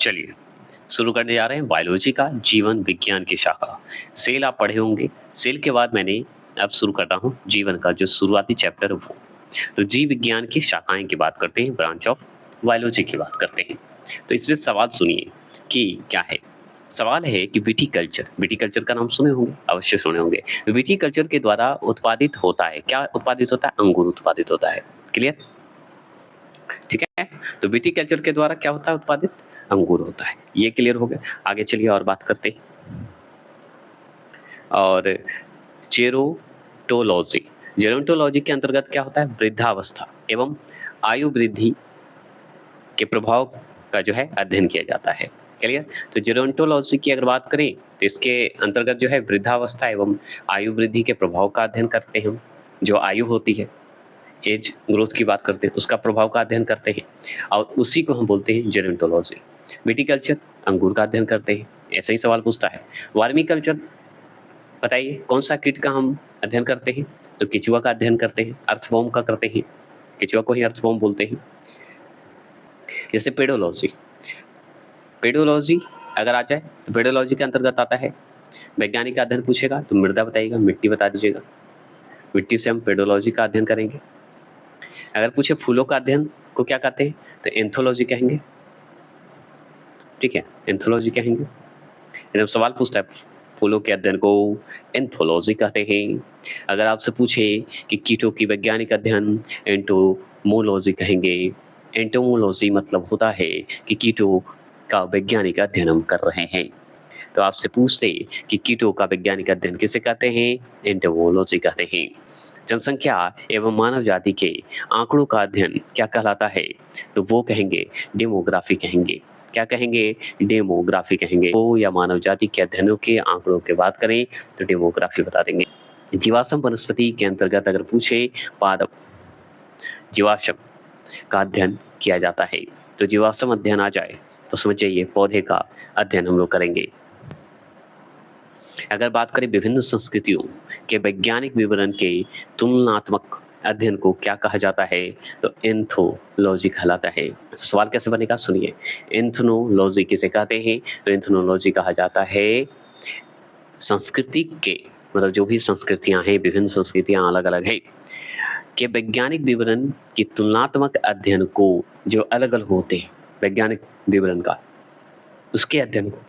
चलिए शुरू करने जा रहे हैं बायोलॉजी का जीवन विज्ञान की शाखा। सेल आप पढ़े होंगे। सेल के बाद मैंने अब शुरू कर रहा हूँ जीवन का जो शुरुआती चैप्टर है वो। तो जीव विज्ञान की शाखाएं की बात करते हैं, ब्रांच ऑफ बायोलॉजी की बात करते हैं। तो इसमें सवाल सुनिए कि क्या है। सवाल है कि विटीकल्चर, विटीकल्चर का नाम सुने होंगे, अवश्य सुने होंगे। विटीकल्चर के द्वारा उत्पादित होता है, क्या उत्पादित होता है? अंगूर उत्पादित होता है। क्लियर? ठीक है। तो विटीकल्चर के द्वारा क्या होता है उत्पादित? अंगूर होता है। ये क्लियर हो गया। आगे चलिए और बात करते हैं। और जेरोंटोलॉजी, जेरोंटोलॉजी के अंतर्गत क्या होता है? वृद्धावस्था एवं आयु वृद्धि के प्रभाव का जो है अध्ययन किया जाता है। क्लियर? तो जेरोंटोलॉजी की अगर बात करें तो इसके अंतर्गत जो है वृद्धावस्था एवं आयु वृद्धि के प्रभाव का अध्ययन करते हैं हम। जो आयु होती है, एज ग्रोथ की बात करते हैं, उसका प्रभाव का अध्ययन करते हैं और उसी को हम बोलते हैं जेरोंटोलॉजी। विटीकल्चर अंगूर का अध्ययन करते हैं। ऐसा ही सवाल पूछता है। वर्मीकल्चर बताइए कौन सा कीट का हम अध्ययन करते हैं? तो केचुआ का अध्ययन करते हैं, अर्थवॉर्म का करते हैं। केचुआ को ही अर्थवॉर्म बोलते हैं। जैसे पेडोलॉजी, पेडोलॉजी अगर आ जाए तो पेडोलॉजी के अंतर्गत आता है वैज्ञानिक का अध्ययन पूछेगा तो मृदा बताइएगा, मिट्टी बता दीजिएगा। मिट्टी से हम पेडोलॉजी का अध्ययन करेंगे। अगर पूछे फूलों का अध्ययन को क्या कहते हैं तो एंथोलॉजी कहेंगे। ठीक है, एंथोलॉजी कहेंगे। जब सवाल पूछता है फूलों के अध्ययन को एंथोलॉजी कहते हैं। अगर आपसे पूछे कि कीटों की वैज्ञानिक अध्ययन एंटोमोलॉजी कहेंगे। एंटोमोलॉजी मतलब होता है कि कीटों का वैज्ञानिक अध्ययन हम कर रहे हैं। तो आपसे पूछते कि कीटों का वैज्ञानिक अध्ययन किसे कहते हैं? एंटोमोलॉजी कहते हैं। जनसंख्या एवं मानव जाति के आंकड़ों का अध्ययन क्या कहलाता है? तो वो कहेंगे डेमोग्राफी कहेंगे। क्या कहेंगे? डेमोग्राफी कहेंगे। वो या मानव जाति के अध्ययनों के आंकड़ों की बात करें तो डेमोग्राफी बता देंगे। जीवाश्म वनस्पति के अंतर्गत अगर पूछे पादप जीवाश्म का अध्ययन किया जाता है। तो जीवाश्म अध्ययन आ जाए तो समझ जाइए पौधे का अध्ययन हम लोग करेंगे। अगर बात करें विभिन्न संस्कृतियों के वैज्ञानिक विवरण के तुलनात्मक अध्ययन को क्या कहा जाता है? तो एंथोलॉजी कहलाता है। तो सवाल कैसे बनेगा सुनिए। एंथोलॉजी किसे कहते हैं? तो एंथोलॉजी कहा जाता है संस्कृति के, मतलब जो भी संस्कृतियां हैं, विभिन्न संस्कृतियां अलग अलग है के वैज्ञानिक विवरण की तुलनात्मक अध्ययन को, जो अलग अलग होते हैं वैज्ञानिक विवरण का, उसके अध्ययन को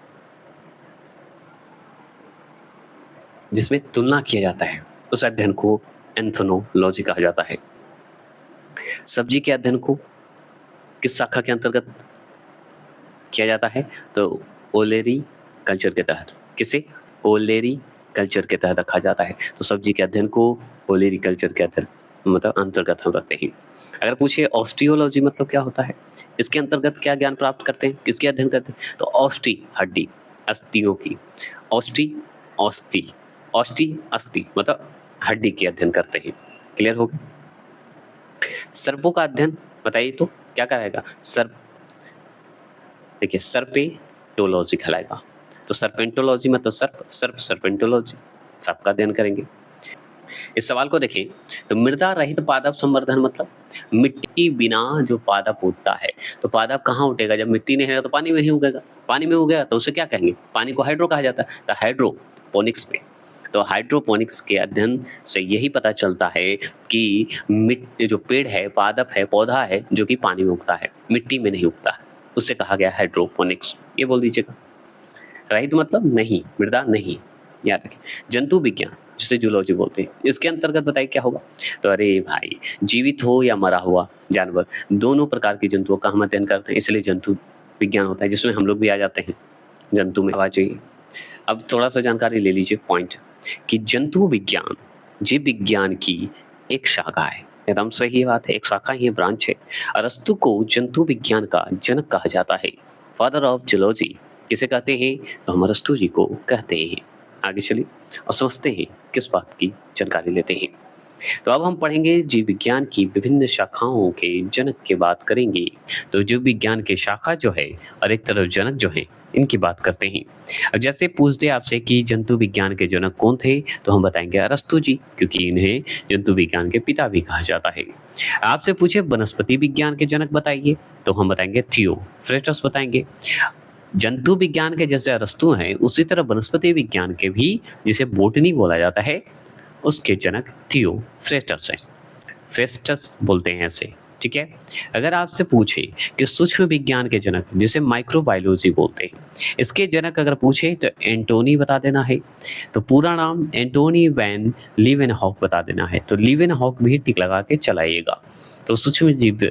जिसमें तुलना किया जाता है, उस अध्ययन को एंथोलॉजी कहा जाता है। सब्जी के अध्ययन को किस शाखा के अंतर्गत किया जाता है? तो ओलेरी कल्चर के तहत। किसे? ओलेरी कल्चर के तहत रखा जाता है। तो सब्जी के अध्ययन को ओलेरी कल्चर के अंतर्गत हम रखते हैं। अगर पूछे ऑस्टियोलॉजी मतलब क्या होता है, इसके अंतर्गत क्या ज्ञान प्राप्त करते हैं, किसके अध्ययन करते हैं? तो ऑस्टी हड्डी, अस्थियों की। ऑस्टी ऑस्टी ऑस्टी अस्थि मतलब हड्डी के अध्ययन करते हैं। क्लियर हो गया? सर्पों का अध्ययन बताइए तो क्या कराएगा? सर्प, देखिए सर्पेंटोलॉजी कहलाएगा। तो सर्पेंटोलॉजी मतलब सर्पेंटोलॉजी सबका अध्ययन करेंगे। इस सवाल को देखें तो मृदा रहित पादप संवर्धन मतलब मिट्टी बिना जो पादप उगता है। तो पादप कहाँ उगेगा? जब मिट्टी नहीं है तो पानी में ही उगेगा। पानी में उगेगा तो उसे क्या कहेंगे? पानी को हाइड्रो कहा जाता है। तो हाइड्रोपोनिक्स में, तो हाइड्रोपोनिक्स के अध्ययन से यही पता चलता है कि जो पेड़ है, पादप है, पौधा है जो कि पानी में उगता है, मिट्टी में नहीं उगता है, उससे कहा गया हाइड्रोपोनिक्स। ये बोल दीजिएगा। रहित मतलब नहीं, मृदा नहीं, याद रखें। जंतु विज्ञान जिसे जूलॉजी बोलते हैं, इसके अंतर्गत बताइए क्या होगा? तो अरे भाई, जीवित हो या मरा हुआ जानवर, दोनों प्रकार के जंतुओं का हम अध्ययन करते हैं, इसलिए जंतु विज्ञान होता है, जिसमें हम लोग भी आ जाते हैं। जंतु में आवाज चाहिए। अब थोड़ा सा जानकारी ले लीजिए पॉइंट कि जंतु विज्ञान जीव विज्ञान की एक शाखा है। एकदम सही बात है, एक शाखा ही, ब्रांच है। अरस्तु को जंतु विज्ञान का जनक कहा जाता है। फादर ऑफ जूलॉजी किसे कहते हैं? तो हम अरस्तु जी को कहते हैं। आगे चलिए और समझते हैं किस बात की जानकारी लेते हैं। तो अब हम पढ़ेंगे जीव विज्ञान की विभिन्न शाखाओं के जनक की बात करेंगे। तो जीव विज्ञान के शाखा जो है और एक तरफ जनक जो है, इनकी बात करते हैं। अब जैसे पूछते आपसे कि जंतु विज्ञान के जनक कौन थे, तो हम बताएंगे अरस्तु जी, क्योंकि इन्हें जंतु विज्ञान के पिता भी कहा जाता है। आपसे पूछे वनस्पति विज्ञान के जनक बताइए, तो हम बताएंगे थियोफ्रेस्टस बताएंगे। जंतु विज्ञान के जैसे अरस्तु हैं, उसी तरह वनस्पति विज्ञान के भी, जिसे बोटनी बोला जाता है, उसके जनक थियोफ्रेस्टस हैं। फेस्टस बोलते हैं ऐसे, ठीक है। अगर आपसे पूछे कि सूक्ष्म विज्ञान के जनक, जिसे माइक्रोबायोलॉजी बोलते हैं, इसके जनक अगर पूछे तो एंटोनी बता देना है। तो पूरा नाम एंटोनी वैन लीवेनहॉक बता देना है। तो लीवेनहॉक भी टिक लगा के चलाइएगा। तो सूक्ष्म जीव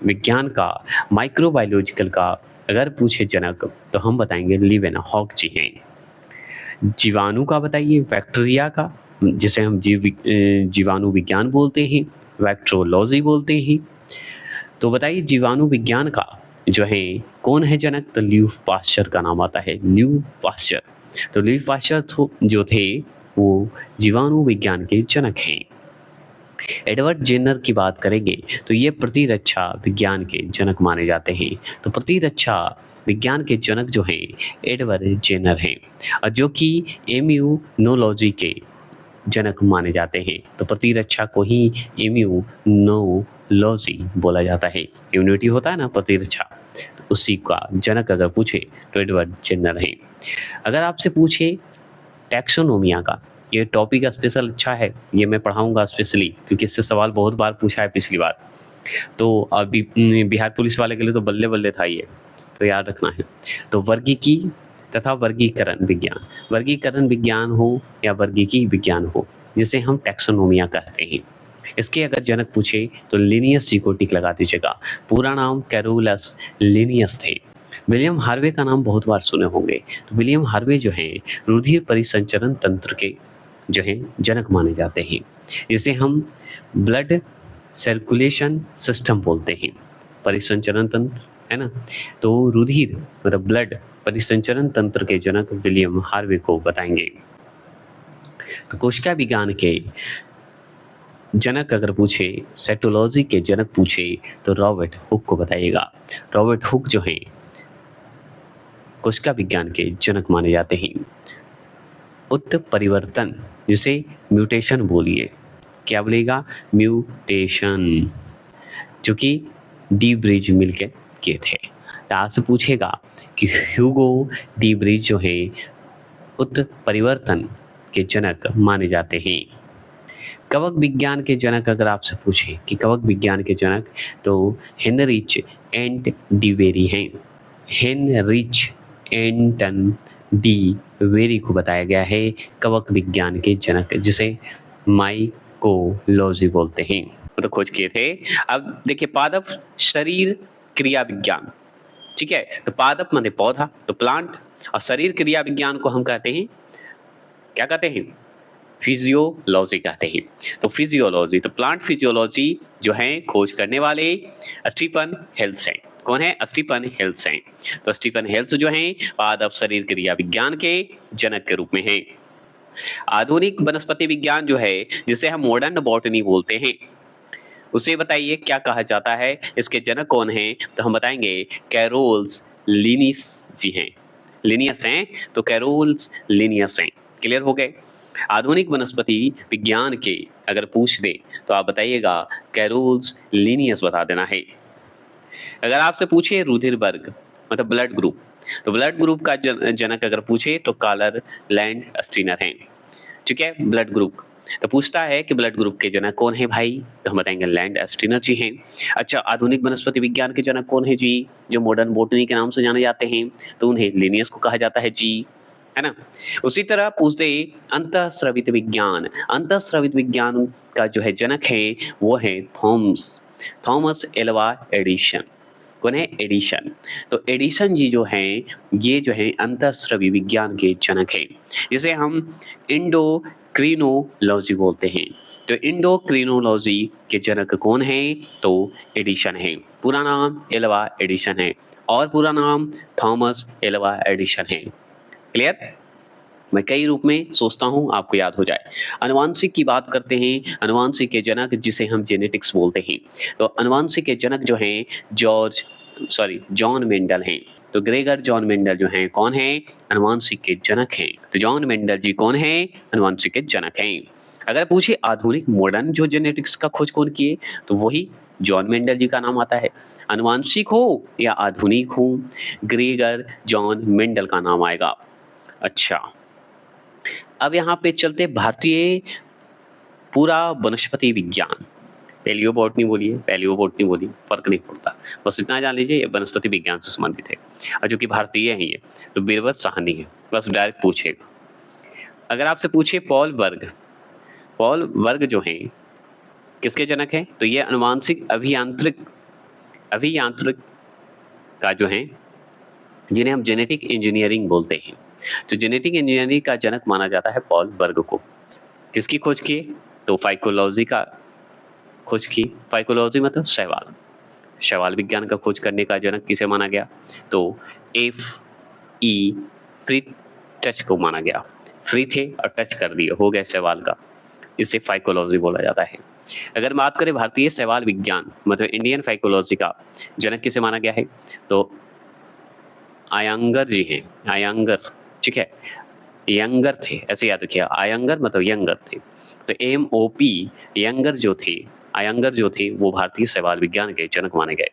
विज्ञान का, माइक्रोबायोलॉजिकल का अगर पूछे जनक, तो हम बताएंगे लीवेनहॉक जी हैं। जीवाणु का बताइए, बैक्टीरिया का, जिसे हम जीवाणु विज्ञान बोलते हैं, वैक्ट्रोलॉजी बोलते हैं। तो बताइए जीवाणु विज्ञान का जो है कौन है जनक? तो ल्यू पाश्चर का नाम आता है, ल्यू पाश्चर। तो ल्यू पाश्चर जो थे वो जीवाणु विज्ञान के जनक हैं। एडवर्ड जेनर की बात करेंगे तो ये प्रतिरक्षा विज्ञान के जनक माने जाते हैं। तो प्रतिरक्षा विज्ञान के जनक जो हैं एडवर्ड जेनर हैं, और जो कि इम्यूनोलॉजी के जनक माने जाते हैं। तो प्रतिरक्षा को ही इम्यूनोलॉजी बोला जाता है। इम्यूनिटी होता है ना, प्रतिरक्षा, तो उसी का जनक अगर पूछे तो एडवर्ड जेनर हैं। अगर आपसे पूछे टैक्सोनोमिया का, ये टॉपिक स्पेशल अच्छा है, ये मैं पढ़ाऊंगा स्पेशली क्योंकि इससे सवाल बहुत बार पूछा है पिछली बार। तो अभी बिहार पुलिस वाले के लिए तो बल्ले बल्ले था ये, तो याद रखना है। तो वर्गीकी तथा वर्गीकरण विज्ञान, वर्गीकरण विज्ञान हो या वर्गीकी विज्ञान हो, जिसे हम टैक्सोनोमिया कहते हैं, इसके अगर जनक पूछे तो लिनियस जी को टिक लगा दीजिएगा। पूरा नाम कैरोलस लिनियस थे। विलियम हार्वे का नाम बहुत बार सुने होंगे। तो विलियम हार्वे जो हैं रुधिर परिसंचरण तंत्र के जो हैं जनक माने जाते हैं, जिसे हम ब्लड सर्कुलेशन सिस्टम बोलते हैं। परिसंचरण तंत्र है ना, तो रुधिर मतलब ब्लड परिसंचरण तंत्र के जनक विलियम हार्वे को बताएंगे। तो कोशिका विज्ञान के जनक अगर पूछे, साइटोलॉजी के जनक पूछे, तो रॉबर्ट हुक को बताइएगा। रॉबर्ट हुक जो हैं कोशिका विज्ञान के जनक माने जाते हैं। उत्परिवर्तन, जिसे म्यूटेशन बोलिए, क्या बोलेगा? म्यूटेशन, जो कि डी ब्रिज मिलके किए थे। आपसे पूछेगा कि ह्यूगो डी ब्रिज जो है उत्परिवर्तन के जनक माने जाते हैं। कवक विज्ञान के जनक अगर आपसे पूछे कि कवक विज्ञान के जनक, तो हेनरिच एंड डी वेरी हैं। हेनरिच एंटन डी वेरी को बताया गया है कवक विज्ञान के जनक, जिसे माइकोलॉजी बोलते हैं, तो खोज किए थे। अब देखिए पादप शरीर क्रिया विज्ञान, ठीक है। तो पादप माने पौधा, तो प्लांट, और शरीर क्रिया विज्ञान को हम कहते हैं, क्या कहते हैं? फिजियोलॉजी कहते हैं। तो फिजियोलॉजी, तो प्लांट फिजियोलॉजी जो है खोज करने वाले स्टीफन हेल्स हैं। कौन है? स्टीफन हेल्स हैं। तो स्टीफन हेल्स जो हैं पादप शरीर क्रिया विज्ञान के जनक के रूप में हैं। आधुनिक वनस्पति विज्ञान जो है, जिसे हम मॉडर्न बॉटनी बोलते हैं, उसे बताइए क्या कहा जाता है? इसके जनक कौन हैं? तो हम बताएंगे कैरोल्स लिनियस जी हैं। लिनियस हैं, तो कैरोल्स लिनियस हैं। क्लियर हो गए? आधुनिक वनस्पति विज्ञान के अगर पूछ दे तो आप बताइएगा कैरोल्स लिनियस बता देना है। अगर आपसे पूछे रुधिर वर्ग मतलब ब्लड ग्रुप, तो ब्लड ग्रुप का जनक अगर पूछे तो कॉलर लैंड स्टीनर हैं, ठीक है। ब्लड ग्रुप तो पूछता है कि ब्लड ग्रुप के जनक कौन है भाई, तो हम बताएंगे लैंड स्टीनर जी हैं। अच्छा, आधुनिक वनस्पति विज्ञान के जनक कौन है जी? जो मॉडर्न बॉटनी के नाम से जाने जाते हैं, तो उन्हें लिनियस को कहा जाता है जी, है ना। उसी तरह पूछते अंतःस्रावित विज्ञान, अंतःस्रावित विज्ञान का जो है जनक है वो है थॉमस एल्वा एडिसन। कौन है? एडिसन। तो एडिसन जी जो हैं ये जो है अंतःस्रावी विज्ञान के जनक हैं, जिसे हम इंडोक्रिनोलॉजी बोलते हैं। तो इंडोक्रिनोलॉजी के जनक कौन है? तो एडिसन है। पूरा नाम एल्वा एडिसन है और पूरा नाम थॉमस एल्वा एडिसन है। क्लियर? मैं कई रूप में सोचता हूं आपको याद हो जाए। अनुवांशिक की बात करते हैं, अनुवांशिक के जनक जिसे हम जेनेटिक्स बोलते हैं। तो अनुवांशिक के जनक जो हैं जॉन मेंडल हैं। तो ग्रेगर जॉन मेंडल जो हैं कौन हैं? अनुवांशिक के जनक हैं। तो जॉन मेंडल जी कौन हैं? अनुवांशिक के जनक हैं। अगर पूछे आधुनिक मॉडर्न जो जेनेटिक्स का खोज कौन किए, तो वही जॉन मेंडल जी का नाम आता है। आनुवांशिक हो या आधुनिक हो, ग्रेगर जॉन मेंडल का नाम आएगा। अच्छा, अब यहाँ पे चलते भारतीय पूरा वनस्पति विज्ञान। पैलियोबॉटनी बोलिए, पैलियोबॉटनी बोलिए, फ़र्क नहीं पड़ता। बस इतना जान लीजिए ये वनस्पति विज्ञान से संबंधित है और जो कि भारतीय है ये, तो बीरबल साहनी है। बस डायरेक्ट पूछेगा। अगर आपसे पूछे पॉल वर्ग जो हैं, किसके जनक हैं? तो ये आनुवांशिक अभियांत्रिक का जो है, जिन्हें हम जेनेटिक इंजीनियरिंग बोलते हैं। तो जेनेटिक इंजीनियरिंग का जनक माना जाता है पॉल वर्ग को। किसकी खोज की? तो फाइकोलॉजी का खोज की। फाइकोलॉजी मतलब शैवाल विज्ञान का खोज करने का जनक किसे माना गया? तो F.E. टच को माना गया। फ्री थे और टच कर दिए, हो गए शैवाल का। इसे फाइकोलॉजी बोला जाता है। अगर बात करें भारतीय शैवाल विज्ञान मतलब इंडियन फाइकोलॉजी का जनक किसे माना गया है? तो आयंगर जी हैं। आयंगर, ठीक है, यंगर थे, ऐसे याद रखिए। आयंगर मतलब यंगर थे। तो MOP यंगर जो थे वो भारतीय शैवाल विज्ञान के जनक माने गए।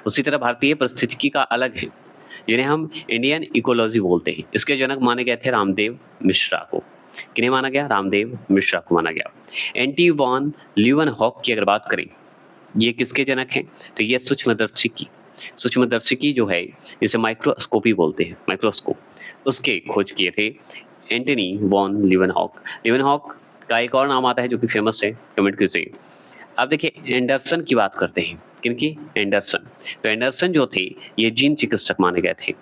उसी तरह भारतीय पारिस्थितिकी का अलग है, जिन्हें हम इंडियन इकोलॉजी बोलते हैं। इसके जनक माने गए थे रामदेव मिश्रा को। किन्हें माना गया? रामदेव मिश्रा को माना गया। एंटी वॉन ल्यूवेनहॉक की अगर बात करें, ये किसके जनक हैं? तो ये सूक्ष्मदर्शिकी जो है, इसे माइक्रोस्कोपी बोलते हैं, माइक्रोस्कोप, उसके खोज किए थे एंटनी वॉन ल्यूवेनहॉक। ल्यूवेनहॉक का एक और नाम आता है जो कि फेमस है, कमेंट कीजिए। अब देखिए एंडरसन की बात करते हैं। किनकी? एंडरसन। तो एंडरसन जो थे ये जीन चिकित्सक माने गए थे,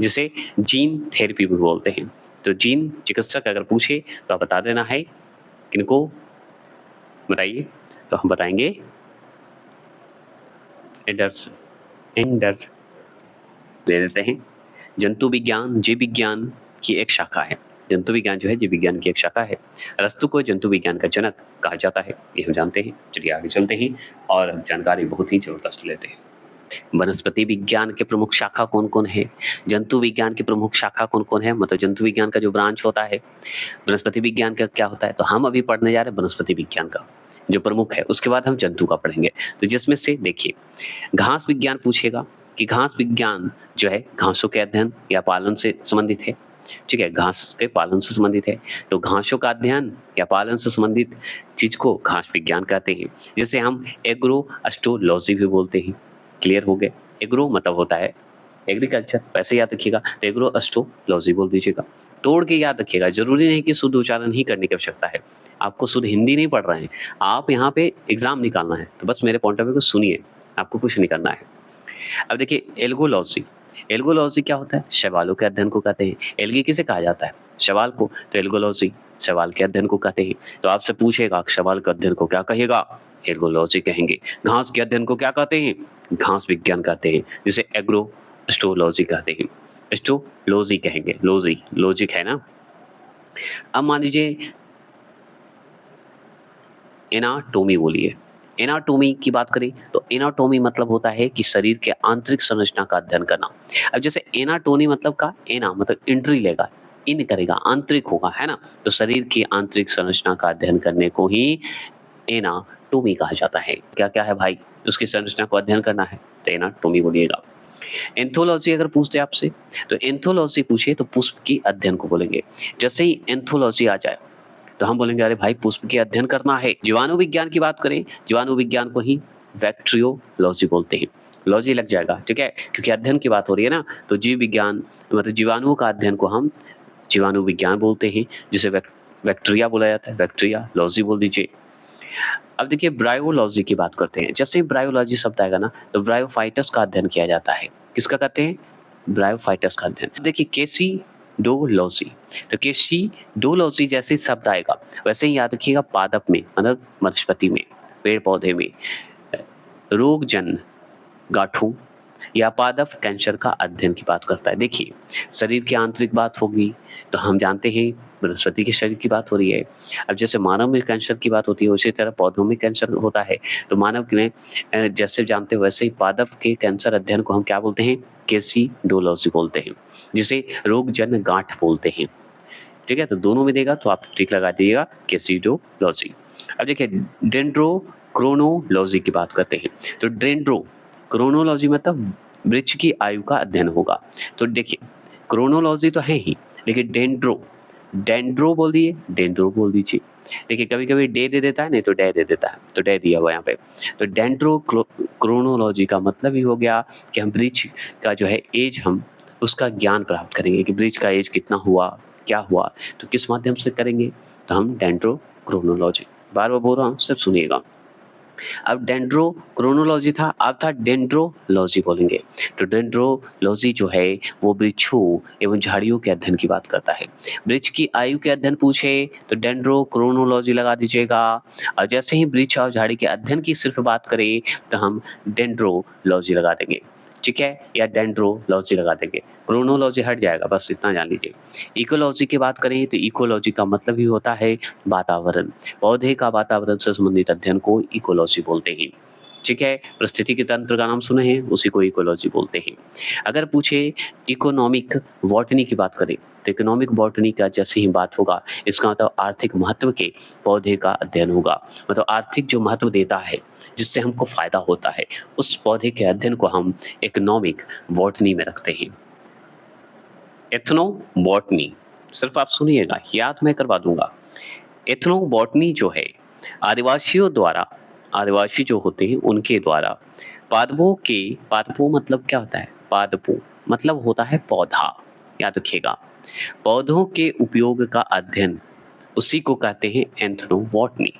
जिसे जीन थेरेपी भी बोलते हैं। तो जीन चिकित्सक अगर पूछे तो आप बता देना है किनको, बताइए। तो हम बताएंगे एंडरसन। ले लेते हैं। जंतु विज्ञान जीव विज्ञान की एक शाखा है। जंतु विज्ञान जो है जीव विज्ञान की एक शाखा है। अरस्तु को जंतु विज्ञान का जनक कहा जाता है, ये हम जानते हैं। चलिए आगे चलते हैं और जानकारी बहुत ही जबरदस्त लेते हैं। वनस्पति विज्ञान के प्रमुख शाखा कौन कौन है? जंतु विज्ञान की प्रमुख शाखा कौन कौन है? मतलब जंतु विज्ञान का जो ब्रांच होता है, वनस्पति विज्ञान का क्या होता है? तो हम अभी पढ़ने जा रहे हैं वनस्पति विज्ञान का जो प्रमुख है, उसके बाद हम जंतु का पढ़ेंगे। तो जिसमें से देखिए घास विज्ञान पूछेगा कि घास विज्ञान जो है घासों के अध्ययन या पालन से संबंधित है। ठीक है, घास के पालन से संबंधित है। तो घासों का अध्ययन या पालन से संबंधित चीज को घास विज्ञान कहते हैं, जिसे हम एग्रो एस्ट्रोलॉजी भी बोलते हैं। क्लियर हो गए? एग्रो मतलब होता है एग्रीकल्चर, वैसे याद रखिएगा। तो एग्रो एस्ट्रोलॉजी बोल दीजिएगा, तोड़ के याद रखिएगा। जरूरी नहीं कि शुद्ध उच्चारण ही करने की आवश्यकता है, आपको शुद्ध हिंदी नहीं पढ़ रहे हैं, आप यहाँ पे एग्जाम निकालना है, तो बस मेरे पॉइंट ऑफ व्यू को सुनिए, आपको कुछ नहीं करना है। अब देखिए एल्गोलॉजी क्या होता है? शैवालों के अध्ययन को कहते हैं। एल्गी किसे कहा जाता है? शैवाल को। तो एल्गोलॉजी शैवाल के अध्ययन को कहते हैं। तो आपसे पूछेगा शैवाल के अध्ययन को क्या कहेगा? एल्गोलॉजी कहेंगे। घास के अध्ययन को क्या कहते हैं? घास विज्ञान कहते हैं, जिसे एग्रो एस्ट्रोलॉजी कहते हैं। एस्ट्रोलॉजी कहेंगे, लॉजिक है ना। अब मान लीजिए एनाटोमी बोलिए। एनाटोमी की बात करें तो एनाटोमी मतलब होता है कि शरीर के आंतरिक संरचना का अध्ययन करना। अब जैसे एनाटोमी मतलब का एना मतलब एंट्री लेगा, इन करेगा, आंतरिक होगा, है ना। तो शरीर की आंतरिक संरचना का अध्ययन करने को ही एनाटोमी कहा जाता है। क्या क्या है भाई? उसकी संरचना को अध्ययन करना है तो एनाटोमी बोलिएगा। एंथोलॉजी अगर पूछते आपसे तो एंथोलॉजी पूछे तो पुष्प की अध्ययन को बोलेंगे। जैसे ही एंथोलॉजी आ जाए तो हम बोलेंगे अरे भाई पुष्प के अध्ययन करना है। जीवाणु विज्ञान की बात करें, जीवाणु विज्ञान को ही बैक्टीरियोलॉजी बोलते हैं। लॉजी लग जाएगा, ठीक है, क्योंकि अध्ययन की बात हो रही है ना। तो जीव विज्ञान मतलब जीवाणुओं का अध्ययन को हम जीवाणु विज्ञान बोलते हैं, जिसे बैक्टीरिया बोला जाता है, बैक्टीरिया लॉजी बोल दीजिए। अब देखिए ब्रायोलॉजी की बात करते हैं। जैसे ही ब्रायोलॉजी शब्द आएगा ना तो ब्रायोफाइटस का अध्ययन किया जाता है। किसका कहते हैं? ब्रायोफाइटस का अध्ययन। देखिए केसीडोलॉजी, तो केसीडोलॉजी जैसे शब्द आएगा वैसे ही याद रखिएगा पादप में मतलब वनस्पति में, पेड़ पौधे में रोगजन गांठों या पादप कैंसर का अध्ययन की बात करता है। देखिए शरीर की आंतरिक बात होगी तो हम जानते हैं वनस्पति के शरीर की बात हो रही है। अब जैसे मानव में कैंसर की बात होती है उसी तरह पौधों में कैंसर होता है। तो मानव में जैसे जानते हो वैसे ही पादप के कैंसर अध्ययन को हम क्या बोलते हैं? केसीडोलॉजी बोलते हैं, जिसे रोगजन गांठ बोलते हैं। ठीक है, तो दोनों में देगा तो आप टिक लगा दीजिएगा केसीडोलॉजी। अब देखिए क्रोनोलॉजी की बात करते हैं। तो डेंड्रो क्रोनोलॉजी मतलब वृक्ष की आयु का अध्ययन होगा। तो देखिए क्रोनोलॉजी तो है ही, लेकिन डेंड्रो डेंड्रो बोल दिए, डेंड्रो बोल दीजिए। देखिए कभी-कभी डे दे देता है, नहीं तो डे दे देता है, तो डे दिया हुआ है यहाँ पे। तो डेंड्रो क्रोनोलॉजी का मतलब ही हो गया कि हम वृक्ष का जो है एज हम उसका ज्ञान प्राप्त करेंगे कि वृक्ष का एज कितना हुआ, क्या हुआ, तो किस माध्यम से करेंगे, तो हम डेंड्रो क्रोनोलॉजी, बार-बार बोल रहा हूँ, सिर्फ सुनिएगा। अब डेंड्रो क्रोनोलॉजी था, अब था डेंड्रोलॉजी बोलेंगे। तो डेंड्रोलॉजी जो है वो वृक्षों एवं झाड़ियों के अध्ययन की बात करता है। वृक्ष की आयु के अध्ययन पूछे तो डेंड्रो क्रोनोलॉजी लगा दीजिएगा, और जैसे ही वृक्ष और झाड़ी के अध्ययन की सिर्फ बात करें तो हम डेंड्रोलॉजी लगा देंगे, ठीक है, या डेंड्रोलॉजी लगा देंगे, क्रोनोलॉजी हट जाएगा, बस इतना जान लीजिए। इकोलॉजी की बात करें तो इकोलॉजी का मतलब ही होता है वातावरण, पौधे का वातावरण से संबंधित अध्ययन को इकोलॉजी बोलते हैं, ठीक है। पारिस्थितिकी तंत्र का नाम सुने हैं, उसी को इकोलॉजी बोलते हैं। अगर पूछे इकोनॉमिक बॉटनी की बात करें तो इकोनॉमिक बॉटनी का जैसे ही बात होगा, इसका मतलब आर्थिक महत्व के पौधे का अध्ययन होगा, मतलब आर्थिक जो महत्व देता है जिससे हमको फायदा होता है, उस पौधे के अध्ययन को हम इकोनॉमिक बॉटनी में रखते हैं। एथनो बॉटनी, सिर्फ आप सुनिएगा, याद मैं करवा दूंगा। एथनो बॉटनी जो है आदिवासियों द्वारा, आदिवासी जो होते हैं उनके द्वारा पादपों मतलब क्या होता है, पादपों मतलब होता है पौधा, याद रखिएगा, पौधों के उपयोग का अध्ययन, उसी को कहते हैं एथनोबॉटनी।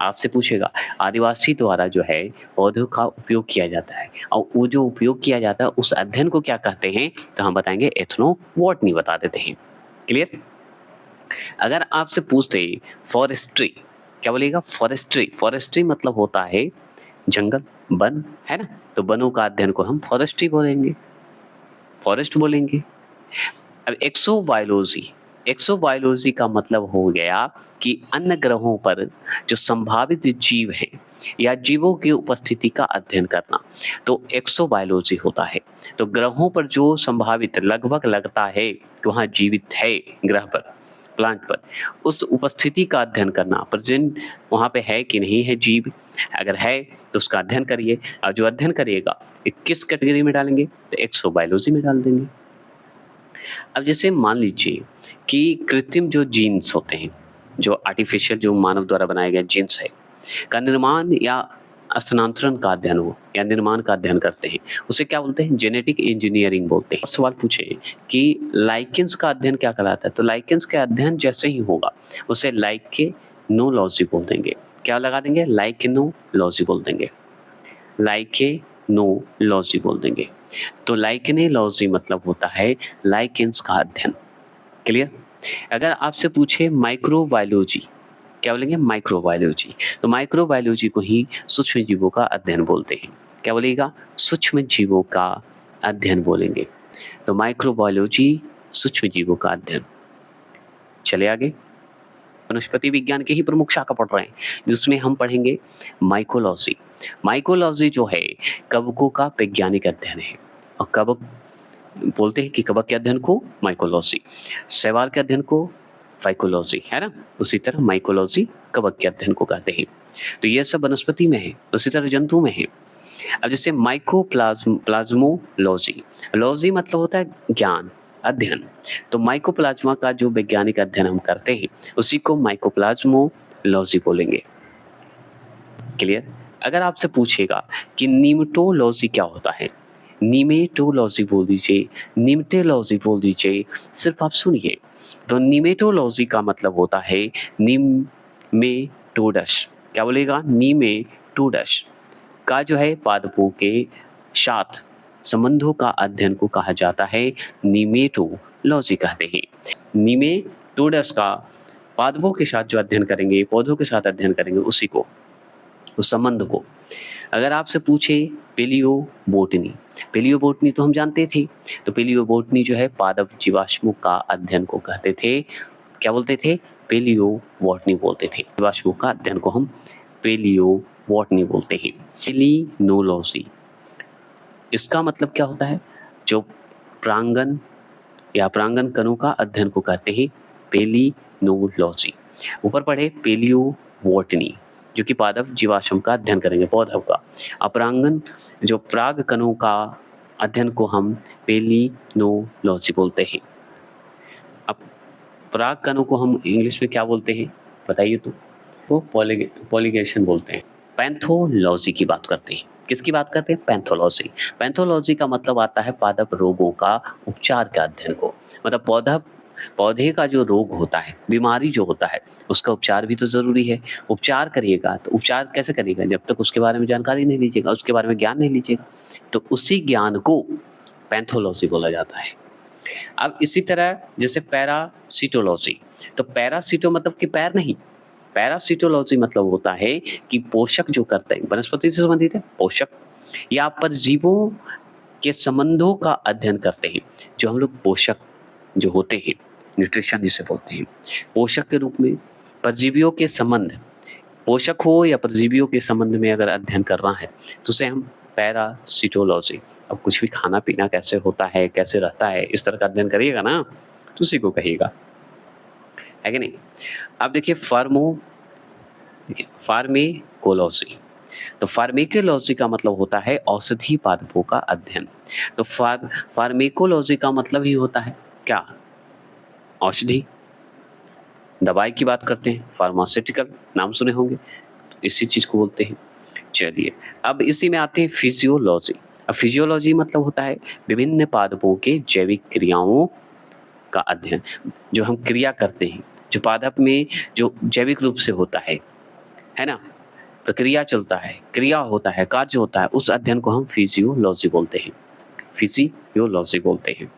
आपसे पूछेगा आदिवासी द्वारा जो है पौधों का उपयोग किया जाता है, और वो जो उपयोग किया जाता है उस अध्ययन को क्या कहते हैं, तो हम बताएंगे एथनोबॉटनी बता देते हैं। क्लियर। अगर आपसे पूछते फॉरेस्ट्री, क्या बोलिएगा, फॉरेस्ट्री, फॉरेस्ट्री मतलब होता है जंगल, वन, है ना, तो वनों का अध्ययन को हम फॉरेस्ट्री बोलेंगे, फॉरेस्ट बोलेंगे। अब एक्सोबायोलॉजी, एक्सोबायोलॉजी का मतलब हो गया कि अन्य ग्रहों पर जो संभावित जीव हैं या जीवों की उपस्थिति का अध्ययन करना, तो एक्सोबायोलॉजी होता है। तो ग्रहों पर जो संभावित लगभग लगता है कि वहाँ जीवित है, ग्रह पर, प्लांट पर, उस उपस्थिति का अध्ययन करना, प्रेजेंट वहाँ पे है कि नहीं है जीव, अगर है तो उसका अध्ययन करिए, और जो अध्ययन करिएगा किस कैटेगरी में डालेंगे, तो एक्सोबायोलॉजी में डाल देंगे। अब जैसे मान लीजिए कि कृत्रिम जो जीन्स होते हैं, जो आर्टिफिशियल जो मानव द्वारा बनाए गए जीन्स है, का निर्माण या स्थानांतरण का अध्ययन हो या निर्माण का अध्ययन करते हैं, उसे क्या बोलते हैं, जेनेटिक इंजीनियरिंग बोलते हैं। और सवाल पूछे कि लाइकेंस का अध्ययन क्या कहलाता है, तो लाइकेंस का अध्ययन जैसे ही होगा उसे लाइकेनोलॉजी बोल देंगे। क्या लगा देंगे, लाइकेनोलॉजी बोल देंगे, लाइकेनोलॉजी बोल देंगे। तो लाइकेनोलॉजी मतलब होता है लाइकेंस का अध्ययन। क्लियर। अगर आपसे पूछे माइक्रोबायोलॉजी, क्या बोलेंगे, माइक्रोबायोलॉजी, तो माइक्रोबायोलॉजी को ही सूक्ष्म जीवों का अध्ययन बोलते हैं। क्या बोलिएगा, सूक्ष्म जीवों का अध्ययन बोलेंगे। तो माइक्रोबायोलॉजी सूक्ष्म जीवों का अध्ययन। चले आगे, वनस्पति विज्ञान के ही प्रमुख शाखा पढ़ रहे हैं, जिसमें हम पढ़ेंगे माइकोलॉजी। माइकोलॉजी जो है कवकों का वैज्ञानिक अध्ययन है, और कवक बोलते हैं कि कवक के अध्ययन को माइकोलॉजी, शैवाल के अध्ययन को फाइकोलॉजी, है ना, उसी तरह माइकोलॉजी कवक के अध्ययन को कहते हैं। तो ये सब वनस्पति में है, उसी तरह जंतु में है। अब जैसे प्लाज्मोलॉजी, लॉजी मतलब होता है ज्ञान, अध्ययन, तो माइकोप्लाज्मा का जो वैज्ञानिक अध्ययन हम करते हैं उसी को माइकोप्लाज्मोलॉजी बोलेंगे। क्लियर। अगर आपसे पूछेगा कि नीमेटोलॉजी क्या होता है, नीमेटोलॉजी बोल दीजिए, निमेटोलॉजी बोल दीजिए, सिर्फ आप सुनिए। तो नीमेटोलॉजी का मतलब होता है नीमेटोडस, क्या बोलेगा, नीमेटोडस का जो है पादपों के साथ संबंधों का अध्ययन को कहा जाता है नीमेटोलॉजी कहते हैं। नीमेटोडस का पादपों के साथ जो अध्ययन करेंगे, पौधों के साथ अध्ययन करेंगे, उसी को, उस संबंध को। अगर आपसे पूछे पेलियोबोटनी, पेलियोबोटनी तो हम जानते थे, तो पेलियोबोटनी जो है पादप जीवाश्मों का अध्ययन को कहते थे, क्या बोलते थे, पेलियोबोटनी बोलते थे। जीवाश्मों का अध्ययन को हम पेलियोबोटनी बोलते हैं। पेलिनोलॉजी, इसका मतलब क्या होता है, जो प्रांगण या प्रांगण कणों का अध्ययन को कहते हैं पेलिनोलॉजी। ऊपर पढ़े पेलियोबोटनी, जो कि पादप जीवाश्म का अध्ययन करेंगे, पौधों का। अपरांगण जो पराग कणों का अध्ययन को हम पेलिनोलॉजी बोलते हैं। अब पराग कणों को हम इंग्लिश में क्या बोलते हैं बताइए तो? वो पॉलिनेशन बोलते हैं। पैथोलॉजी की बात करते हैं। किसकी बात करते हैं? पैथोलॉजी। पैथोलॉजी का मतलब आता है पादप रोगों का उपचार का अध्ययन को। मतलब पौधे का जो रोग होता है, बीमारी जो होता है, उसका उपचार भी तो ज़रूरी है। उपचार करिएगा तो उपचार कैसे करिएगा? जब तक उसके बारे में जानकारी नहीं लीजिएगा, उसके बारे में ज्ञान नहीं लीजिएगा। तो उसी ज्ञान को पैथोलॉजी बोला जाता है। अब इसी तरह जैसे पैरासिटोलॉजी, तो पैरासिटो मतलब कि पैर नहीं, पैरासिटोलॉजी मतलब होता है कि पोषक जो करते हैं, वनस्पति से संबंधित है पोषक, या परजीवों के संबंधों का अध्ययन करते हैं। जो हम लोग पोषक जो होते हैं, न्यूट्रिशन जिसे बोलते हैं, पोषक के रूप में परजीवियों के संबंध, पोषक हो या परजीवियों के संबंध में अगर अध्ययन करना है तो उसे हम पैरासिटोलॉजी। अब कुछ भी खाना पीना कैसे होता है, कैसे रहता है, इस तरह का अध्ययन करिएगा ना तो उसी को कहिएगा, है कि नहीं? अब देखिए फार्मेकोलॉजी। तो फार्मेकोलॉजी का मतलब होता है औषधि पादपों का अध्ययन। तो फार्मेकोलॉजी का मतलब ही होता है क्या? औषधि, दवाई की बात करते हैं, फार्मास्यूटिकल नाम सुने होंगे, तो इसी चीज को बोलते हैं। चलिए अब इसी में आते हैं फिजियोलॉजी। अब फिजियोलॉजी मतलब होता है विभिन्न पादपों के जैविक क्रियाओं का अध्ययन। जो हम क्रिया करते हैं, जो पादप में जो जैविक रूप से होता है ना, प्रक्रिया चलता है, क्रिया होता है, कार्य होता है, उस अध्ययन को हम फिजियोलॉजी बोलते हैं, फिजियोलॉजी बोलते हैं।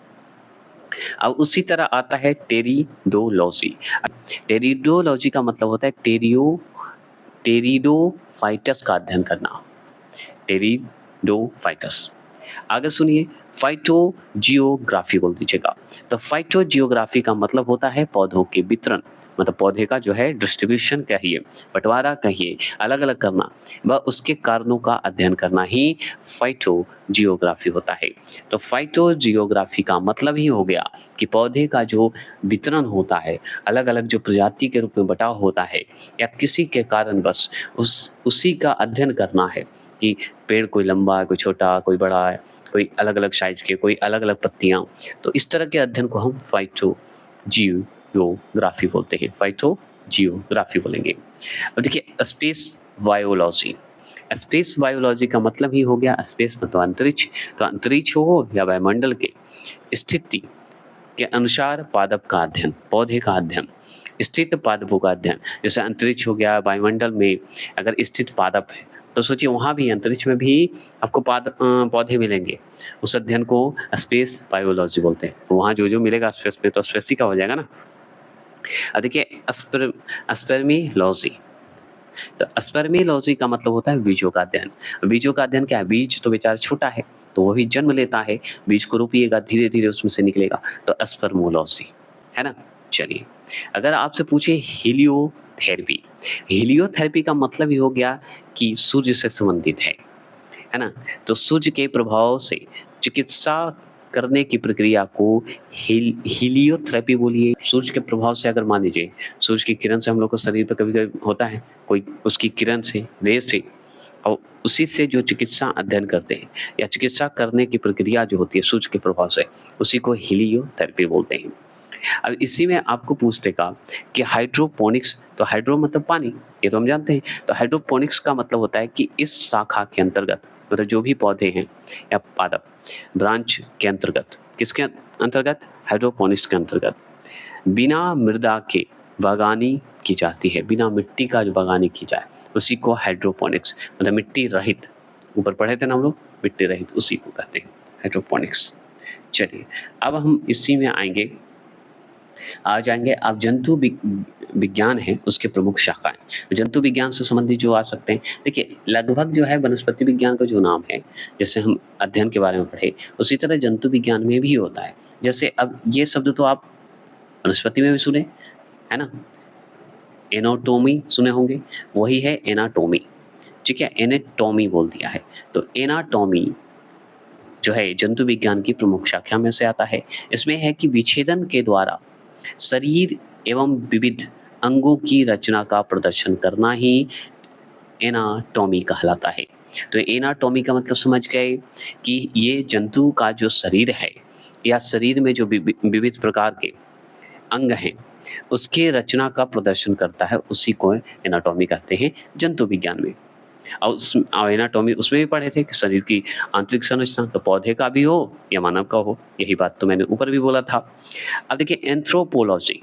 अब उसी तरह आता है टेरिडोलॉजी। टेरिडोलॉजी का मतलब होता है टेरिडोफाइटस का अध्ययन करना, टेरिडोफाइटस। आगे सुनिए, फाइटोजियोग्राफी बोल दीजिएगा। तो फाइटोजियोग्राफी का मतलब होता है पौधों के वितरण, मतलब पौधे का जो है डिस्ट्रीब्यूशन कहिए, बंटवारा कहिए, अलग अलग करना व उसके कारणों का अध्ययन करना ही फाइटोजियोग्राफी होता है। तो फाइटोजियोग्राफी का मतलब ही हो गया कि पौधे का जो वितरण होता है, अलग अलग जो प्रजाति के रूप में बटाव होता है, या किसी के कारण बस उसी का अध्ययन करना है कि पेड़ कोई लंबा है, कोई छोटा, कोई बड़ा है, कोई अलग अलग साइज के, कोई अलग अलग पत्तियां। तो इस तरह के अध्ययन को हम फाइटोजियोग्राफी बोलते हैं, फाइटोजियोग्राफी बोलेंगे। अब देखिए स्पेस बायोलॉजी। स्पेस बायोलॉजी का मतलब ही हो गया स्पेस मतलब अंतरिक्ष, तो अंतरिक्ष हो या वायुमंडल के स्थिति के अनुसार पादप का अध्ययन, पौधे का अध्ययन, स्थित पादपों का अध्ययन। जैसे अंतरिक्ष हो गया, वायुमंडल में अगर स्थित पादप है तो सोचिए वहाँ भी अंतरिक्ष में भी आपको पौधे मिलेंगे। उस अध्ययन को स्पेस बायोलॉजी बोलते हैं। तो वहाँ जो जो मिलेगा स्पेस में तो स्पेस ही का हो जाएगा ना। अब देखिए स्पर्मीलॉजी। तो स्पर्मीलॉजी का मतलब होता है बीजों का अध्ययन। बीजों का अध्ययन क्या है? बीज तो बेचारा छोटा है तो वो भी जन्म लेता है, बीज को रोपिएगा, धीरे धीरे उसमें से निकलेगा, तो स्पर्मोलॉजी, है ना। चलिए अगर आपसे पूछे हीलियोथेरेपी, हीलियोथेरेपी का मतलब ही हो गया कि सूर्य से संबंधित है ना। तो सूर्य के प्रभाव से चिकित्सा करने की प्रक्रिया को हीलियोथेरेपी बोलिए। सूर्य के प्रभाव से अगर मान लीजिए सूर्य की किरण से हम लोग को शरीर पर कभी-कभी होता है, कोई उसकी किरण से, रेज़ से, और उसी से जो चिकित्सा अध्ययन करते हैं या चिकित्सा करने की प्रक्रिया जो होती है सूर्य के प्रभाव से, उसी को हीलियोथेरेपी बोलते हैं। अब इसी में आपको पूछने का कि हाइड्रोपोनिक्स, तो हाइड्रो मतलब पानी, ये तो हम जानते हैं। तो हाइड्रोपोनिक्स का मतलब होता है कि इस शाखा के अंतर्गत, मतलब जो भी पौधे हैं या पादप ब्रांच के अंतर्गत, किसके अंतर्गत? हाइड्रोपोनिक्स के अंतर्गत बिना मृदा के बागानी की जाती है, बिना मिट्टी का जो बागानी की जाए उसी को हाइड्रोपोनिक्स, मतलब मिट्टी रहित, ऊपर पढ़े थे ना हम लोग, मिट्टी रहित, उसी को कहते हैं हाइड्रोपोनिक्स। चलिए अब हम इसी में आएंगे, आ जाएंगे अब जंतु विज्ञान है उसके प्रमुख शाखाएं। जंतु विज्ञान से संबंधित जो आ सकते हैं, देखिए लगभग जो है वनस्पति विज्ञान का जो नाम है, जैसे हम अध्ययन के बारे में पढ़े, उसी तरह जंतु विज्ञान में भी होता है। जैसे अब ये शब्द तो आप वनस्पति में भी सुने, है ना। एनाटोमी सुने होंगे, वही है एनाटोमी, ठीक है, एनाटोमी बोल दिया है। तो एनाटोमी जो है जंतु विज्ञान की प्रमुख शाखा में से आता है। इसमें है कि विच्छेदन के द्वारा शरीर एवं विविध अंगों की रचना का प्रदर्शन करना ही एनाटॉमी कहलाता है। तो एनाटॉमी का मतलब समझ गए कि ये जंतु का जो शरीर है या शरीर में जो विविध प्रकार के अंग हैं, उसके रचना का प्रदर्शन करता है, उसी को एनाटॉमी कहते हैं जंतु विज्ञान में। और एनाटॉमी उसमें भी पढ़े थे कि शरीर की आंतरिक संरचना तो पौधे का भी हो या मानव का हो, यही बात तो मैंने ऊपर भी बोला था। अब देखिए एंथ्रोपोलॉजी।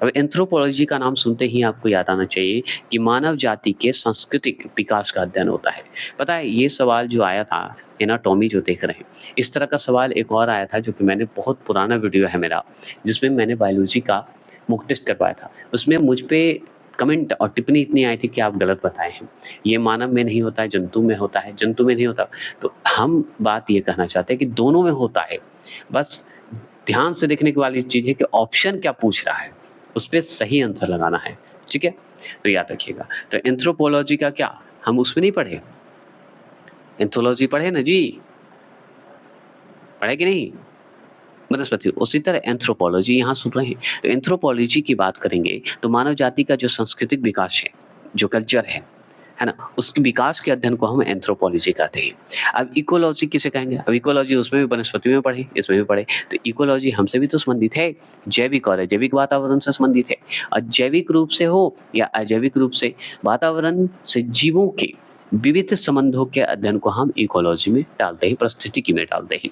अब एंथ्रोपोलॉजी का नाम सुनते ही आपको याद आना चाहिए कि मानव जाति के सांस्कृतिक विकास का अध्ययन होता है। पता है ये सवाल जो आया था एनाटॉमी जो देख रहे हैं, इस तरह का सवाल एक और आया था जो कि मैंने बहुत पुराना वीडियो है मेरा, जिसमें मैंने बायोलॉजी का मॉक टेस्ट करवाया था। उसमें मुझ पे कमेंट और टिप्पणी इतनी आई थी कि आप गलत बताए हैं। ये मानव में नहीं होता है, जंतु में होता है, जंतु में नहीं होता। तो हम बात ये कहना चाहते हैं कि दोनों में होता है। बस ध्यान से देखने की वाली चीज़ है कि ऑप्शन क्या पूछ रहा है, उस पे सही आंसर लगाना है, ठीक है? तो याद रखिएगा। तो एंथ्रोपोलॉजी का क्या हम उसमें नहीं पढ़े? एंथ्रोलॉजी पढ़े ना जी? पढ़े कि नहीं? वनस्पति उसी तरह एंथ्रोपोलॉजी यहाँ सुन रहे हैं। तो एंथ्रोपोलॉजी की बात करेंगे तो मानव जाति का जो सांस्कृतिक विकास है, जो कल्चर है ना? उसके विकास के अध्ययन को हम एंथ्रोपोलॉजी कहते हैं। अब इकोलॉजी किसे कहेंगे? अब इकोलॉजी उसमें भी वनस्पति में पढ़े, इसमें भी पढ़े। तो इकोलॉजी हमसे भी तो संबंधित है, जैविक और अजैविक वातावरण से संबंधित है। और जैविक रूप से हो या अजैविक रूप से वातावरण से जीवों के विविध संबंधों के अध्ययन को हम इकोलॉजी में डालते हैं, पारिस्थितिकी में डालते हैं।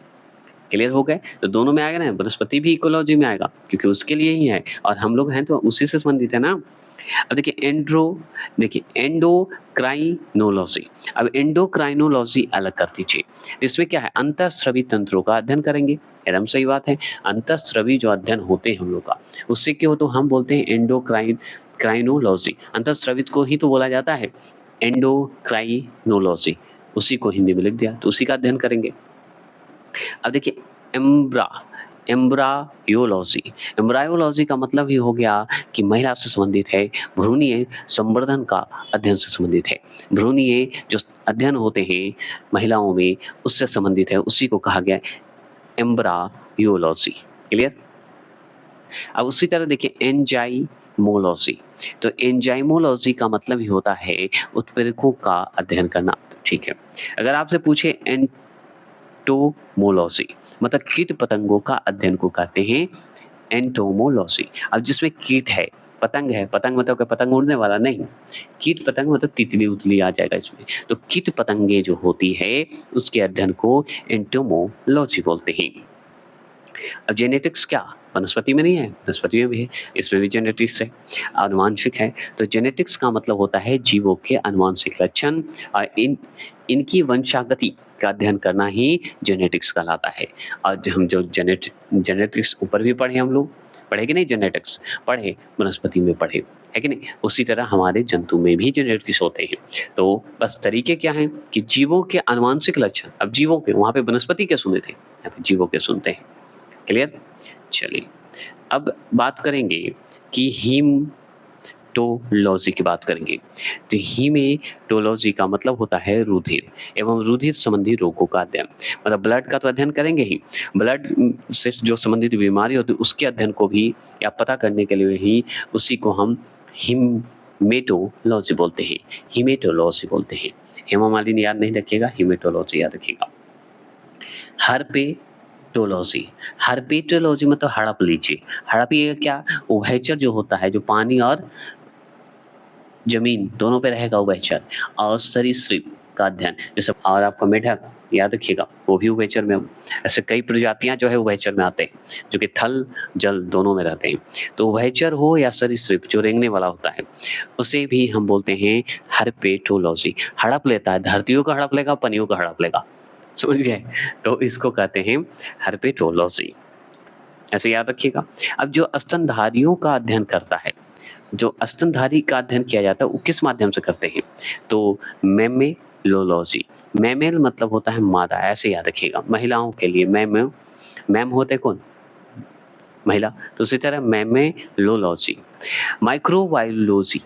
क्लियर हो गए? तो दोनों में आएगा ना, वनस्पति भी इकोलॉजी में आएगा क्योंकि उसके लिए ही है और हम लोग हैं तो उसी से संबंधित है ना। अब देखिए एंडोक्राइनोलॉजी। अब एंडोक्राइनोलॉजी अलग कर दीजिए। इसमें क्या है? अंतःस्रावी तंत्रों का अध्ययन करेंगे। एकदम सही बात है। अंतःस्रावी जो अध्ययन होते हैं हम लोग का, उससे क्या हो तो हम बोलते हैं क्राइनोलॉजी। अंतःस्रावित को ही तो बोला जाता है एंडोक्राइनोलॉजी। उसी को हिंदी में लिख दिया तो उसी का अध्ययन करेंगे। अब देखिए एम्ब्रायोलॉजी। एम्ब्रायोलॉजी का मतलब ही हो गया कि महिला से संबंधित है, भ्रूणीय संवर्धन का अध्ययन से संबंधित है। भ्रूणीय जो अध्ययन होते हैं महिलाओं में उससे संबंधित है, उसी को कहा गया एम्ब्रायोलॉजी। क्लियर? अब उसी तरह देखिए एंजाइमोलॉजी। तो एंजाइमोलॉजी का मतलब ही होता है उत्प्रेरकों का अध्ययन करना, ठीक है। अगर आपसे पूछे एंटोमोलॉजी मतलब कीट पतंगों का अध्ययन को कहते हैं एंटोमोलॉजी। अब जिसमें कीट है, पतंग है, पतंग मतलब पतंग उड़ने वाला नहीं, कीट पतंग मतलब तितली उतली आ जाएगा इसमें। तो कीट पतंगे जो होती है उसके अध्ययन को एंटोमोलॉजी बोलते हैं। अब जेनेटिक्स क्या वनस्पति में नहीं है? वनस्पति में भी है, इसमें भी जेनेटिक्स है, आनुवांशिक है। तो जेनेटिक्स का मतलब होता है जीवों के आनुवांशिक लक्षण और इनकी वंशागति का अध्ययन करना ही जेनेटिक्स कहलाता है। और हम जो जेनेटिक्स ऊपर भी पढ़े, हम लोग पढ़े कि नहीं? जेनेटिक्स पढ़े, वनस्पति में पढ़े, है कि नहीं? उसी तरह हमारे जंतु में भी जेनेटिक्स होते हैं। तो बस तरीके क्या हैं कि जीवों के आनुवांशिक लक्षण। अब जीवों के, वहाँ पे वनस्पति के सुने थे, यहाँ पे जीवों के सुनते हैं। क्लियर? चलिए अब बात करेंगे कि हीमटोलॉजी की बात करेंगे। तो हीमेटोलॉजी का मतलब होता है रुधिर एवं रुधिर संबंधी रोगों का अध्ययन। मतलब ब्लड का तो अध्ययन करेंगे ही, ब्लड से जो संबंधित बीमारी होती है उसके अध्ययन को भी या पता करने के लिए ही उसी को हम हीमेटोलॉजी बोलते हैं, हीमेटोलॉजी बोलते हैं। हेमामालिनी याद नहीं रखिएगा, हीमेटोलॉजी याद रखिएगा। हर्पेटोलॉजी मतलब हड़प लीजिए। हड़प ये क्या? उभयचर जो होता है, जो पानी और जमीन दोनों पे रहेगा उभयचर, और सरीसृप का अध्ययन। जैसे और आपका मेढक याद रखिएगा, वो भी उभयचर में। ऐसे कई प्रजातियां जो है उभयचर में आते हैं, जो कि थल जल दोनों में रहते हैं। तो उभयचर हो या सरीसृप जो रेंगने वाला होता है, उसे भी हम बोलते हैं हर्पेटोलॉजी। हड़प लेता है, धरतियों का हड़प लेगा, पनियों का हड़प लेगा, समझ गए? तो इसको कहते हैं हर्पेटोलॉजी, ऐसे याद रखिएगा। अब जो स्तनधारियों का अध्ययन करता है, जो स्तनधारी का अध्ययन किया जाता है वो किस माध्यम से करते हैं? तो मैमेलोलॉजी। मैमेल मतलब होता है मादा, ऐसे याद रखिएगा। महिलाओं के लिए मैम होते कौन? महिला। तो उसी तरह मैमेलोलॉजी। माइक्रोबायोलॉजी।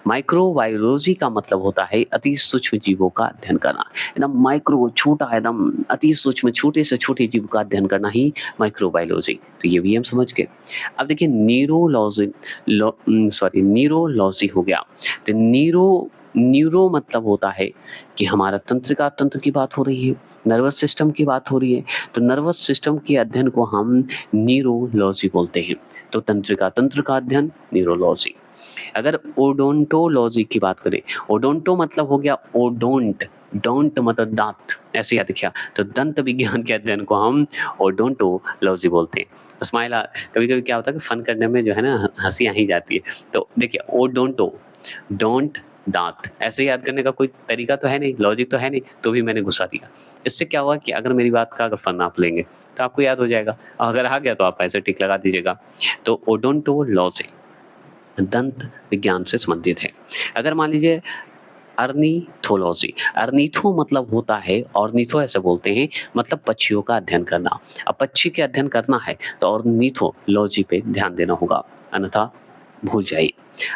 माइक्रोबायोलॉजी का मतलब होता है अति सूक्ष्म जीवों का अध्ययन करना। एकदम माइक्रो, छोटा, एकदम अति सूक्ष्म, छोटे से छोटे जीव का अध्ययन करना ही माइक्रोबायोलॉजी। तो ये भी हम समझ गए। अब देखिए न्यूरोलॉजी हो गया। तो न्यूरो मतलब होता है कि हमारा तंत्रिका तंत्र की बात हो रही है, नर्वस सिस्टम की बात हो रही है, तो नर्वस सिस्टम के अध्ययन को हम न्यूरोलॉजी बोलते हैं। तो तंत्रिका तंत्र का अध्ययन न्यूरोलॉजी। अगर ओडोंटोलॉजी की बात करें, ओडोंटो मतलब हो गया ओडोंट, डोंट मतलब दांत, ऐसे याद रखिए। तो दंत विज्ञान के अध्ययन को हम ओडोंटोलॉजी बोलते हैं। स्माइल कभी कभी क्या होता है कि फन करने में जो है ना हंसी आ ही जाती है। तो देखिए ओडोंटो, डोंट, दांत, ऐसे याद करने का कोई तरीका तो है नहीं, लॉजिक तो है नहीं, तो भी मैंने घुसा दिया। इससे क्या हुआ कि अगर मेरी बात का अगर फन आप लेंगे तो आपको याद हो जाएगा, अगर आ गया तो आप ऐसे टिक लगा दीजिएगा। तो ओडोंटोलॉजी दंत विज्ञान से संबंधित है। अगर मान लीजिए अर्निथोलॉजी, अर्निथो मतलब होता है, ऑर्निथो ऐसे बोलते हैं, मतलब पक्षियों का अध्ययन करना। अब पक्षी के अध्ययन करना है तो ऑर्निथोलॉजी पे ध्यान देना होगा, अन्यथा भूल जाइए।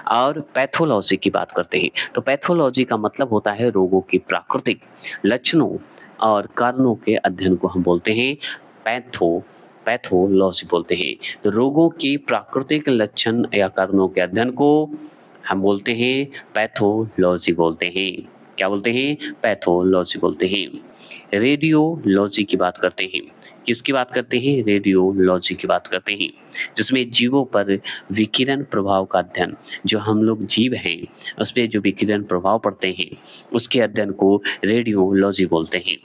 और पैथोलॉजी की बात करते हैं, तो पैथोलॉजी का मतलब होता है रोगों की प्राकृतिक लक्षणों और कारणों के अध्ययन को हम बोलते हैं पैथोलॉजी बोलते हैं। तो रोगों की प्राकृतिक लक्षण या कारणों के अध्ययन को हम बोलते हैं पैथोलॉजी बोलते हैं। क्या बोलते हैं? पैथोलॉजी बोलते हैं। रेडियोलॉजी की बात करते हैं। किसकी बात करते हैं? रेडियोलॉजी की बात करते हैं, जिसमें जीवों पर विकिरण प्रभाव का अध्ययन, जो हम लोग जीव हैं उस पे जो विकिरण प्रभाव पड़ते हैं उसके अध्ययन को रेडियोलॉजी बोलते हैं।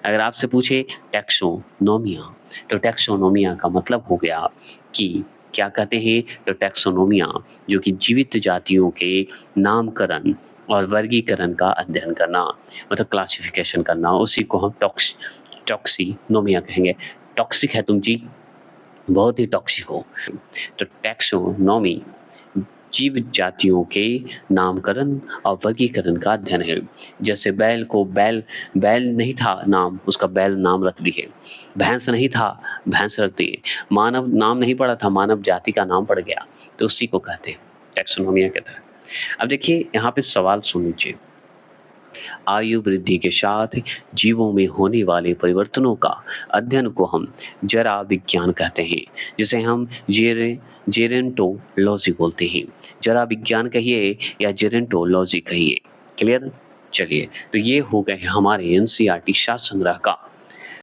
अगर आपसे पूछे टैक्सोनोमिया, तो टैक्सोनोमिया का मतलब हो गया कि क्या कहते हैं? तो टैक्सोनोमिया जो कि जीवित जातियों के नामकरण और वर्गीकरण का अध्ययन करना, मतलब क्लासिफिकेशन करना, उसी को हम टॉक्सिनोमिया कहेंगे। टॉक्सिक है तुम जी, बहुत ही टॉक्सिक हो। तो टैक्सोनॉमी जीव जातियों के नामकरण और वर्गीकरण का अध्ययन है। जैसे बैल को बैल बैल नहीं था नाम, उसका बैल नाम रख दिए। भैंस नहीं था, भैंस रख दिए। मानव नाम नहीं पड़ा था, मानव जाति का नाम पड़ गया, तो उसी को कहते हैं टैक्सोनॉमिया के तहत। अब देखिए यहाँ पे सवाल सुन लीजिए। आयु वृद्धि के साथ जीवों में होने वाले परिवर्तनों का अध्ययन को हम जरा विज्ञान कहते हैं, जिसे हम जेरेंटोलॉजी बोलते हैं। जरा विज्ञान कहिए या जेरेंटोलॉजी कहिए। क्लियर? चलिए, तो ये हो गए हमारे एनसीईआरटी शास्त्र संग्रह का